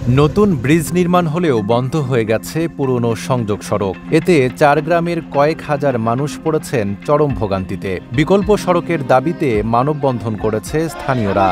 নতুন ব্রিজ নির্মাণ হলেও বন্ধ হয়ে গেছে পুরনো সংযোগ সড়ক। এতে ৪ গ্রামের কয়েক হাজার মানুষ পড়েছেন চরম ভোগান্তিতে। বিকল্প সড়কের দাবিতে মানববন্ধন করেছে স্থানীয়রা।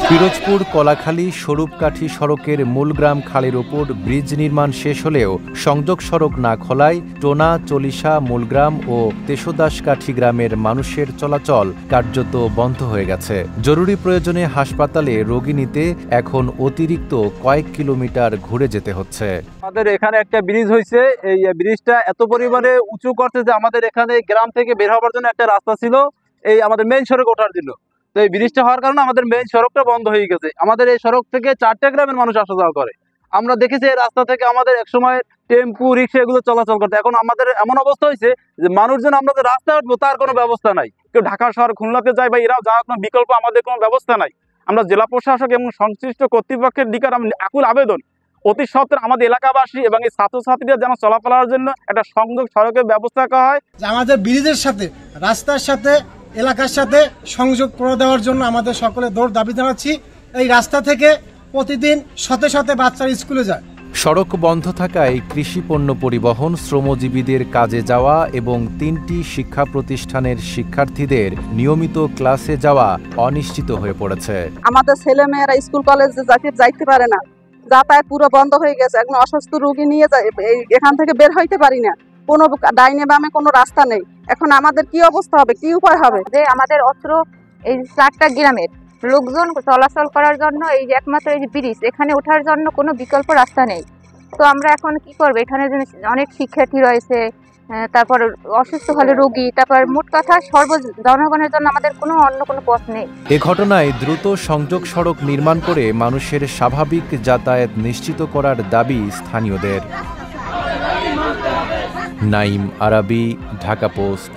পিরোজপুর কলাখালী স্বরূপকাঠি সড়কের মূলগ্রাম খালের ওপর ব্রিজ নির্মাণ শেষ হলেও সংযোগ সড়ক না খোলায় টোনা, চলিশা, মূলগ্রাম ও তেশোদাসকাঠি গ্রামের মানুষের চলাচল কার্যত বন্ধ হয়ে গেছে। জরুরি প্রয়োজনে হাসপাতালে রোগী নিতে এখন অতিরিক্ত কয়েক কিলোমিটার ঘুরে যেতে হচ্ছে। আমাদের এখানে একটা ব্রিজ হয়েছে, এই ব্রিজটা এত পরিমাণে উঁচু করছে যে আমাদের এখানে গ্রাম থেকে বের হওয়ার জন্য একটা রাস্তা ছিল, এই আমাদের মেইন সড়ক ওঠার জন্য। তো এই ব্রিজটা হওয়ার কারণে আমাদের মেইন সড়কটা বন্ধ হয়ে গেছে। আমাদের এই সড়ক থেকে 4টা গ্রামের মানুষ আসা যাওয়া করে। আমরা দেখেছি এই রাস্তা থেকে আমাদের একসময় টেম্পু, রিক্সা এগুলো চলাচল করতে। এখন আমাদের এমন অবস্থা হয়েছে যে মানুষজন আমরা যে রাস্তায় উঠবো তার কোনো ব্যবস্থা নাই। কেউ ঢাকা শহর, খুলনাতে যায় বা এরাও যাওয়ার কোনো বিকল্প আমাদের কোনো ব্যবস্থা নাই। আমরা জেলা প্রশাসক এবং সংশ্লিষ্ট কর্তৃপক্ষের দিকে আকুল আবেদন, অতি সত্ত্বর আমাদের এলাকাবাসী এবং এই ছাত্রছাত্রীরা যেন চলাফেরার জন্য একটা সংযোগ সড়কের ব্যবস্থা করা হয়। আমাদের ব্রিজের সাথে, রাস্তার সাথে, এলাকার সাথে সংযোগ করে দেওয়ার জন্য আমাদের সকলে দৌড় দাবি জানাচ্ছি। এই রাস্তা থেকে প্রতিদিন শত শত বাচ্চারা স্কুলে যায়। সড়ক বন্ধ থাকায় কৃষি পণ্য পরিবহন, শ্রমজীবীদের কাজে যাওয়া এবং 3টি শিক্ষা প্রতিষ্ঠানের শিক্ষার্থীদের নিয়মিত ক্লাসে যাওয়া অনিশ্চিত হয়ে পড়েছে। আমাদের ছেলেমেয়েরা স্কুল কলেজে যাইতে পারে না, যাতায়াত পুরো বন্ধ হয়ে গেছে। এখন অসুস্থ রোগী নিয়ে এখান থেকে বের হইতে পারি না, কোনো ডাইনে বামে কোনো রাস্তা নেই। এখন আমাদের কি অবস্থা হবে, কি উপায় হবে? যে আমাদের অত্র এই 4টা গ্রামের লোকজন চলাচল করার জন্য এই যে একমাত্র এই যে ব্রিজ, এখানে ওঠার জন্য কোনো বিকল্প রাস্তা নেই। তো আমরা এখন কি করবো? এখানে অনেক শিক্ষার্থী রয়েছে, তারপর অসুস্থ হলে রোগী, তারপর মোট কথা জনগণের জন্য আমাদের অন্য কোনো পথ নেই। এ ঘটনায় দ্রুত সংযোগ সড়ক নির্মাণ করে মানুষের স্বাভাবিক যাতায়াত নিশ্চিত করার দাবি স্থানীয়দের। নাইম আরাবী, ঢাকা পোস্ট।